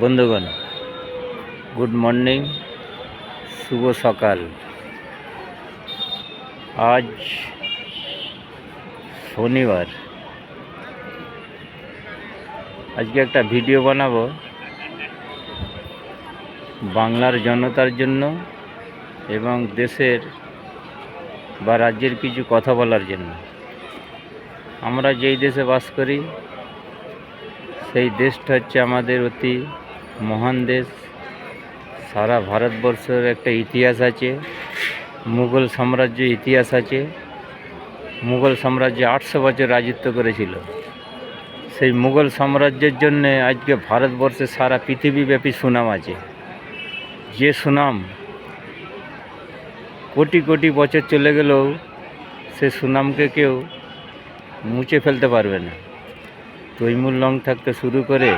বন্ধুগণ, good morning, শুভ সকাল। আজ শনিবার। আজকে একটা ভিডিও বানাবো বাংলার জনতার জন্য এবং দেশের বা রাজ্যের কিছু কথা বলার জন্য। আমরা যেই দেশে বাস করি সেই দেশটা হচ্ছে আমাদের অতি মহান দেশ। সারা ভারতবর্ষের একটা ইতিহাস আছে, মুঘল সাম্রাজ্য ইতিহাস আছে। মুঘল সাম্রাজ্য 800 বছর রাজত্ব করেছিল। সেই মুঘল সাম্রাজ্যের জন্যে আজকে ভারতবর্ষে সারা পৃথিবীব্যাপী সুনাম আছে। যে সুনাম কোটি কোটি বছর চলে গেলেও সে সুনামকে কেউ মুছে ফেলতে পারবে না। তৈমুর লং থাকতে শুরু করে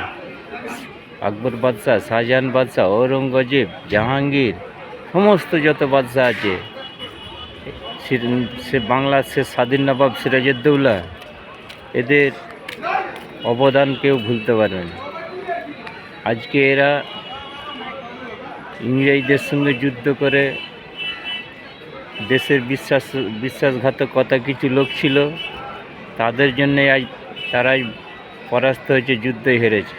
আকবর বাদশাহ, শাহজাহান বাদশাহ, ঔরঙ্গজেব, জাহাঙ্গীর, সমস্ত যত বাদশাহ আছে, সে বাংলার সে স্বাধীন নবাব সিরাজউদ্দৌলা, এদের অবদান কেউ ভুলতে পারবে না। আজকে এরা ইংরেজদের সঙ্গে যুদ্ধ করে দেশের বিশ্বাসঘাতকতা কিছু লোক ছিল, তাদের জন্যে আজ তারাই পরাস্ত হয়েছে, যুদ্ধই হেরেছে।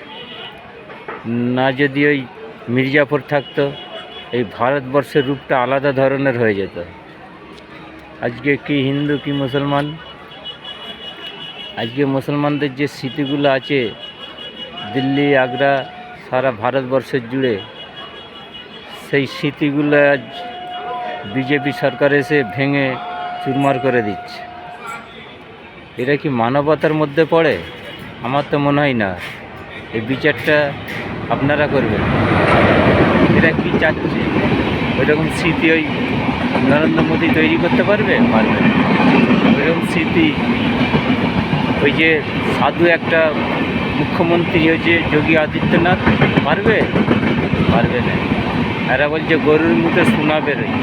না যদি ওই মির্জাফর থাকতো, এই ভারতবর্ষের রূপটা আলাদা ধরনের হয়ে যেত। আজকে কি হিন্দু কি মুসলমান, আজকে মুসলমানদের যে স্মৃতিগুলো আছে দিল্লি, আগ্রা, সারা ভারতবর্ষের জুড়ে, সেই স্মৃতিগুলো আজ বিজেপি সরকার এসে ভেঙে চুরমার করে দিচ্ছে। এরা কি মানবতার মধ্যে পড়ে? আমার তো মনে হয় না। এই বিচারটা আপনারা করবেন। এরা কি চাচ্ছে? ওইরকম স্মৃতি ওই নরেন্দ্র মোদী তৈরি করতে পারবে? পারবে না। ওইরকম স্মৃতি ওই যে সাধু একটা মুখ্যমন্ত্রী হয়েছে যোগী আদিত্যনাথ, পারবে? পারবে না। এরা বলছে গরুর মুখে সোনা বেরোয়।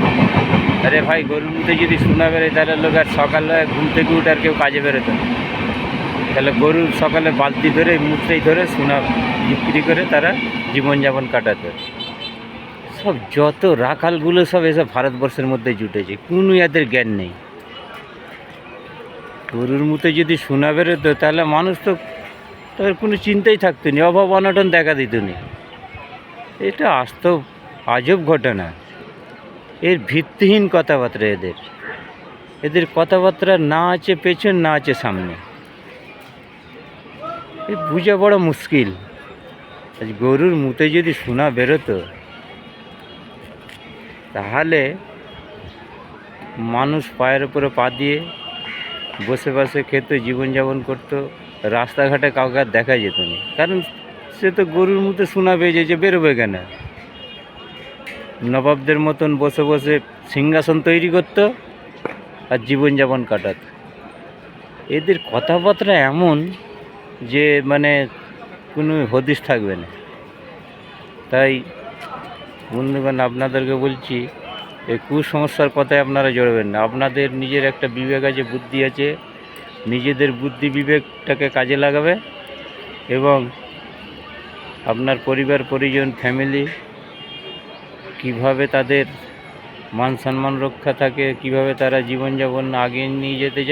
আরে ভাই, গরুর মুখে যদি সোনা বেরোয় তাহলে লোক আর সকালবেলা ঘুম থেকে উঠে আর কেউ কাজে বেরোতো না। তাহলে গরুর সকালে বালতি ধরে মুখটাই ধরে সোনা বিক্রি করে তারা জীবনযাপন কাটাতো। সব যত রাখালগুলো সব এসব ভারতবর্ষের মধ্যে জুটেছে, কোনো এদের জ্ঞান নেই। গরুর মুখে যদি সোনা বেরোতো তাহলে মানুষ তো তাদের কোনো চিন্তাই থাকতো না, অভাব অনটন দেখা দিত না। এটা বাস্তব আজব ঘটনা। এর ভিত্তিহীন কথাবার্তা এদের কথাবার্তা না আছে পেছন, না আছে সামনে। এ বুঝা বড় মুশকিল। আজ গরুর মুখে যদি সোনা বেরোতো তাহলে মানুষ পায়ের উপরে পা দিয়ে বসে বসে খেত, জীবনযাপন করতো, রাস্তাঘাটে কাউকে আর দেখা যেত না। কারণ সে তো গরুর মুখে সোনা বেজেছে, বেরোবে কেন? নবাবদের মতন বসে বসে সিংহাসন তৈরি করতো আর জীবনযাপন কাটাতো। এদের কথাবার্তা এমন যে মানে কোনো হদিশ থাকবে না। তাই বন্ধুগণ, আপনাদেরকে বলছি, এই কুসংস্কার কথায় আপনারা জড়বেন না। আপনাদের নিজের একটা বিবেক আছে, বুদ্ধি আছে, নিজেদের বুদ্ধি বিবেকটাকে কাজে লাগাবে এবং আপনার পরিবার পরিজন, ফ্যামিলি কিভাবে তাদের মান সম্মান রক্ষা থাকে, কিভাবে তারা জীবনযাপন আগে নিয়ে যেতে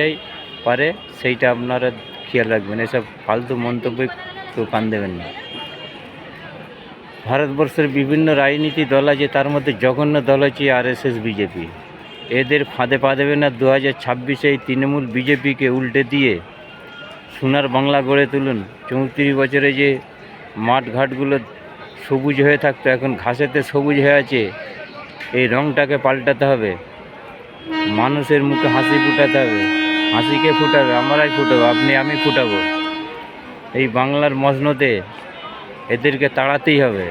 পারে, সেইটা আপনারা খেয়াল রাখবেন। এসব ফালতু মন্তব্যে কেউ কান দেবেন না। ভারতবর্ষের বিভিন্ন রাজনীতি দল আছে, তার মধ্যে জঘন্য দল হচ্ছে RSS, বিজেপি। এদের ফাঁদে পা দেবে না। 2026 এই তৃণমূল বিজেপিকে উল্টে দিয়ে সোনার বাংলা গড়ে তুলুন। 34 বছরে যে মাঠঘাটগুলো সবুজ হয়ে থাকতো, এখন ঘাসেতে সবুজ হয়ে আছে। এই রঙটাকে পাল্টাতে হবে। মানুষের মুখে হাসি ফুটাতে হবে। হাসিকে ফুটাবে, আমরাই ফুটাবো, আমি ফুটাবো। এই বাংলার মসনদে এদেরকে তাড়াতেই হবে।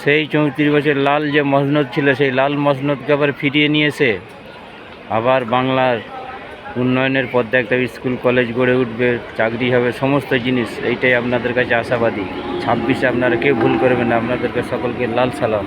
সেই 34 বছর লাল যে মসনদ ছিল, সেই লাল মসনদকে আবার ফিরিয়ে নিয়ে এসে আবার বাংলার উন্নয়নের পথে একটা স্কুল কলেজ গড়ে উঠবে, চাকরি হবে, সমস্ত জিনিস। এইটাই আপনাদের কাছে আশাবাদী। 26-এ আপনারা কেউ ভুল করবেন না। আপনাদেরকে সকলকে লাল সালাম।